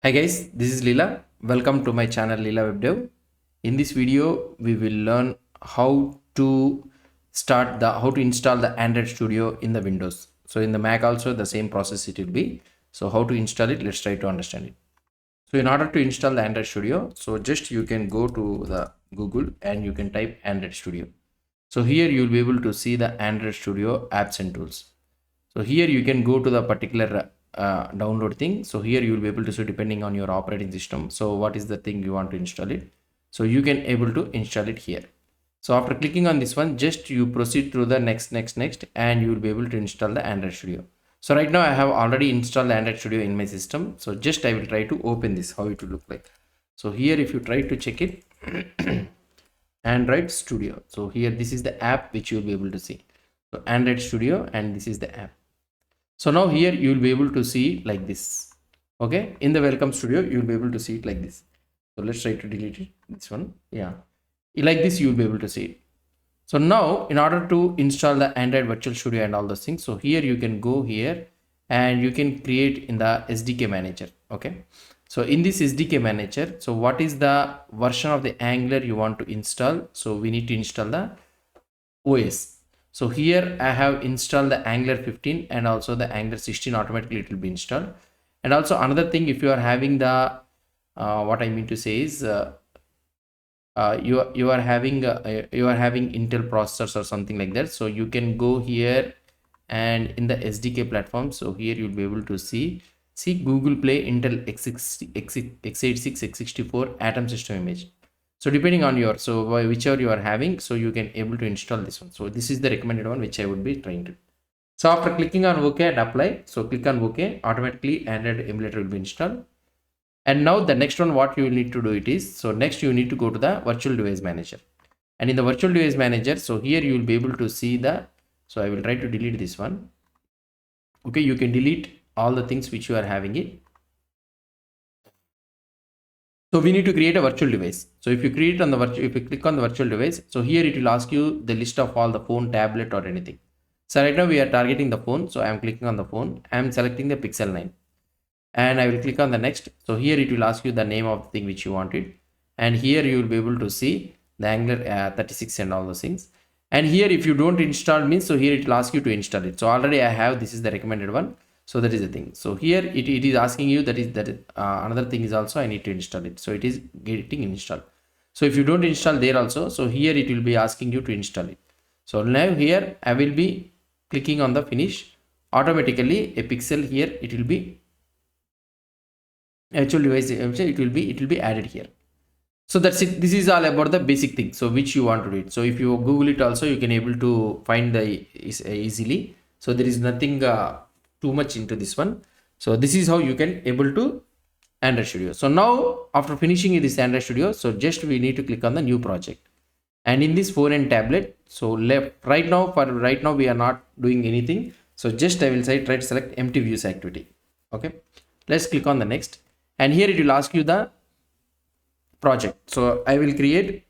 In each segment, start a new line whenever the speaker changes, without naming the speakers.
Hi guys, this is Leela. Welcome to my channel Leela Web Dev. In this video, we will learn how to how to install the Android Studio in the Windows. So in the Mac also the same process it will be. So how to install it? Let's try to understand it. So in order to install the Android Studio, so just you can go to the Google and you can type Android Studio. So here you will be able to see the Android Studio apps and tools. So here you can go to the particular download thing. So here you will be able to see depending on your operating system. So what is the thing you want to install it. So you can able to install it here. So after clicking on this one, just you proceed through the next and you will be able to install the Android Studio. So right now I have already installed the Android Studio in my system. So just I will try to open this, how it will look like. So here if you try to check it, Android Studio. So here this is the app which you will be able to see. So Android Studio, and this is the app. So now here you will be able to see it like this. Okay, in the welcome studio you will be able to see it like this. So let's try to delete it, this one. Yeah, like this you will be able to see it. So now in order to install the Android Virtual Studio and all those things, so here you can go here and you can create in the SDK Manager. Okay, so in this SDK Manager, so what is the version of the Angular you want to install? So we need to install the OS. So here I have installed the Angular 15 and also the Angular 16. Automatically it will be installed. And also another thing, if you are having the what I mean to say is you are having Intel processors or something like that, so you can go here and in the SDK platform. So here you'll be able to see Google Play Intel x86 x64 Atom system image. So depending on your, so whichever you are having, so you can able to install this one. So this is the recommended one which I would be trying to. So after clicking on OK and apply, so click on OK, automatically Android Emulator will be installed. And now the next one, what you will need to do it is, so next you need to go to the Virtual Device Manager. And in the Virtual Device Manager, so here you will be able to see the, so I will try to delete this one. Okay, you can delete all the things which you are having it. So we need to create a virtual device. So if you create on the if you click on the virtual device, so here it will ask you the list of all the phone, tablet or anything. So right now we are targeting the phone. So I am clicking on the phone. I am selecting the Pixel 9 and I will click on the next. So here it will ask you the name of the thing which you wanted. And here you will be able to see the Angular 36 and all those things. And here if you don't install means, so here it will ask you to install it. So already I have, this is the recommended one. So that is the thing. So here it is asking you that another thing is also I need to install it. So it is getting installed. So if you don't install there also, so here it will be asking you to install it. So now here I will be clicking on the finish. Automatically a pixel here, it will be actual device, it will be added here. So that's it. This is all about the basic thing, so which you want to do it. So if you Google it also, you can able to find the easily. So there is nothing too much into this one. So this is how you can able to Android Studio. So now after finishing this Android Studio, so just we need to click on the new project. And in this phone and tablet, so right now we are not doing anything. So just I will say try to select empty views activity. Okay, let's click on the next, and here it will ask you the project. So I will create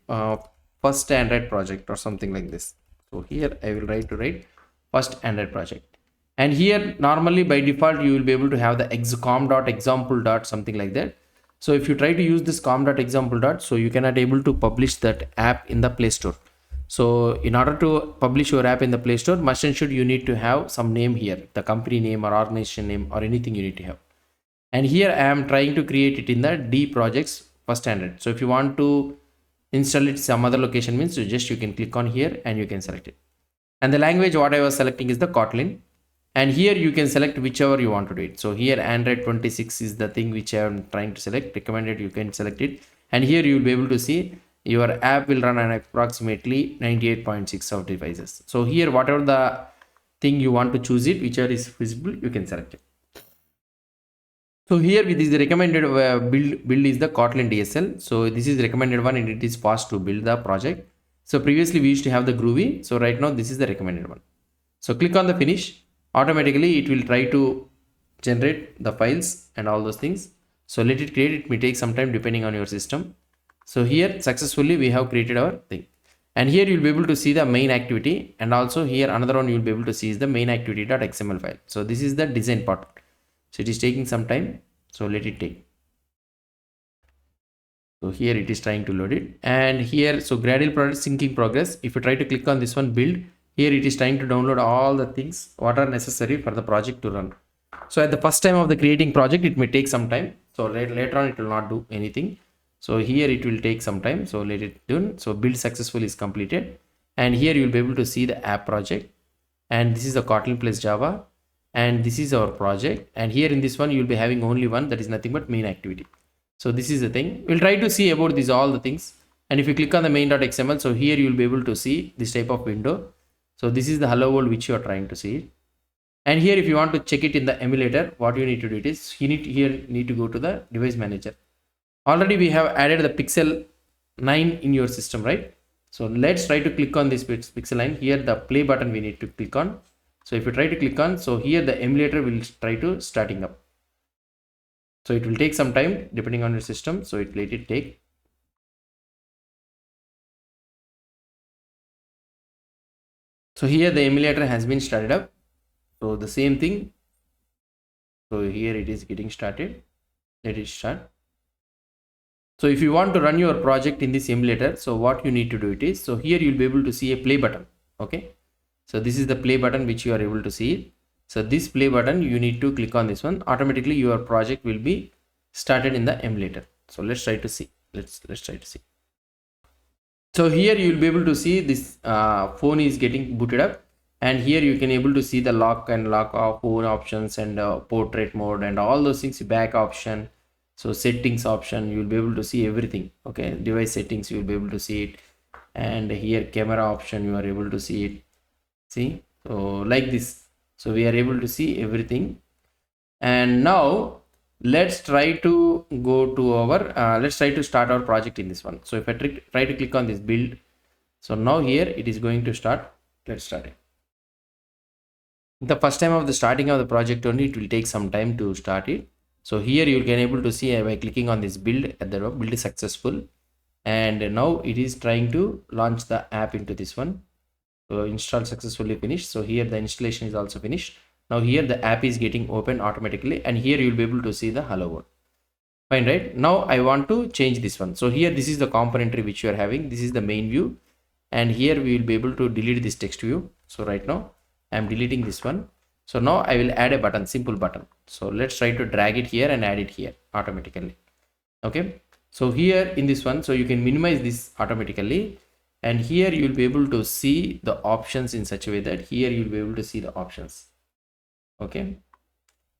first Android project or something like this. So here I will write first Android project. And here normally by default you will be able to have the com.example. Something like that. So if you try to use this com.example. So you cannot able to publish that app in the Play Store. So in order to publish your app in the Play Store, must and should you need to have some name here, the company name or organization name or anything you need to have. And here I am trying to create it in the D projects first Android. So if you want to install it some other location means, so just you can click on here and you can select it. And the language what I was selecting is the Kotlin. And here you can select whichever you want to do it. So here Android 26 is the thing which I am trying to select. Recommended, you can select it. And here you will be able to see your app will run on approximately 98.6 of devices. So here whatever the thing you want to choose it, whichever is visible, you can select it. So here with this recommended build is the Kotlin DSL. So this is recommended one and it is fast to build the project. So previously we used to have the Groovy. So right now this is the recommended one. So click on the finish. Automatically it will try to generate the files and all those things. So let it create. It may take some time depending on your system. So here successfully we have created our thing. And here you'll be able to see the main activity, and also here another one you'll be able to see is the main activity.xml file. So this is the design part. So it is taking some time. So let it take. So here it is trying to load it, and here, so Gradle product syncing progress. If you try to click on this one build, here it is trying to download all the things what are necessary for the project to run. So at the first time of the creating project, it may take some time. So later on it will not do anything. So here it will take some time. So let it done. So build successful is completed, and here you will be able to see the app project, and this is the Kotlin plus Java, and this is our project. And here in this one you will be having only one, that is nothing but main activity. So this is the thing. We'll try to see about these all the things. And if you click on the main.xml, so here you will be able to see this type of window. So this is the hello world which you are trying to see. And here if you want to check it in the emulator, what you need to do it is you need to go to the device manager. Already we have added the pixel 9 in your system, right? So let's try to click on this pixel 9. Here the play button we need to click on. So if you try to click on, so here the emulator will try to starting up. So it will take some time depending on your system. So let it take. So here the emulator has been started up. So the same thing. So here it is getting started. Let it start. So if you want to run your project in this emulator, so what you need to do it is, so here you'll be able to see a play button. Okay. So this is the play button which you are able to see. So this play button, you need to click on this one. Automatically your project will be started in the emulator. So let's try to see. Let's try to see. So here you will be able to see this phone is getting booted up, and here you can able to see the lock and lock off phone options and portrait mode and all those things, back option. So settings option, you will be able to see everything. Okay, device settings, you will be able to see it, and here camera option, you are able to see it. See, so like this. So we are able to see everything. And now let's try to go to our let's try to start our project in this one. So if I try to click on this build, so now here it is going to start. Let's start it. The first time of the starting of the project only, it will take some time to start it. So here you can able to see by clicking on this build, at the build is successful, and now it is trying to launch the app into this one. So install successfully finished. So here the installation is also finished. Now here the app is getting open automatically, and here you will be able to see the hello world. Fine, right? Now I want to change this one. So here this is the componentry which you are having. This is the main view, and here we will be able to delete this text view. So right now I am deleting this one. So now I will add a button, simple button. So let's try to drag it here and add it here automatically. Okay. So here in this one, so you can minimize this automatically, and here you will be able to see the options in such a way that here you will be able to see the options. Okay.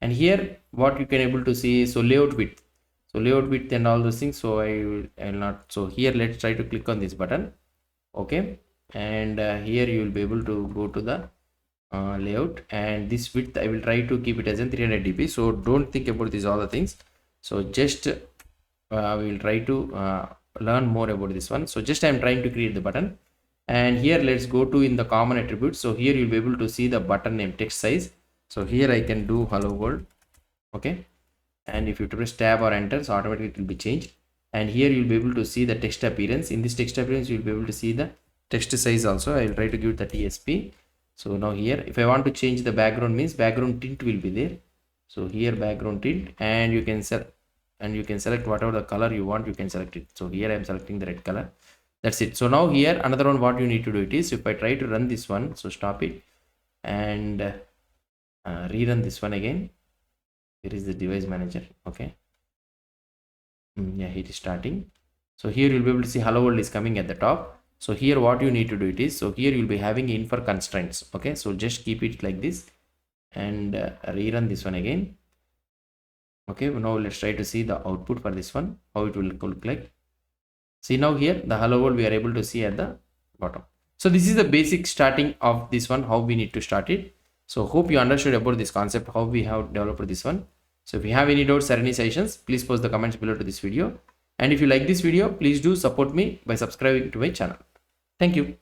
And here what you can able to see is, so layout width. So layout width and all those things. So I will not. So here let's try to click on this button. Okay. And here you will be able to go to the layout, and this width I will try to keep it as in 300 dp. So don't think about these all the things. So just we will try to learn more about this one. So just I am trying to create the button, and here let's go to in the common attributes. So here you'll be able to see the button name, text size. So here I can do hello world. Okay, and if you press tab or enter, so automatically it will be changed. And here you'll be able to see the text appearance. In this text appearance you'll be able to see the text size also. I will try to give the TSP. So now here if I want to change the background, means background tint will be there. So here background tint, and you can set, and you can select whatever the color you want, you can select it. So here I am selecting the red color. That's it. So now here another one, what you need to do it is, if I try to run this one, so stop it and rerun this one again. Here is the device manager. Okay. Yeah, it is starting. So here you'll be able to see hello world is coming at the top. So here what you need to do it is, so here you'll be having infer constraints. Okay, so just keep it like this and rerun this one again. Okay, now let's try to see the output for this one, how it will look like. See now here the hello world we are able to see at the bottom. So this is the basic starting of this one, how we need to start it. So hope you understood about this concept, how we have developed this one. So if you have any doubts or any suggestions, please post the comments below to this video. And if you like this video, please do support me by subscribing to my channel. Thank you.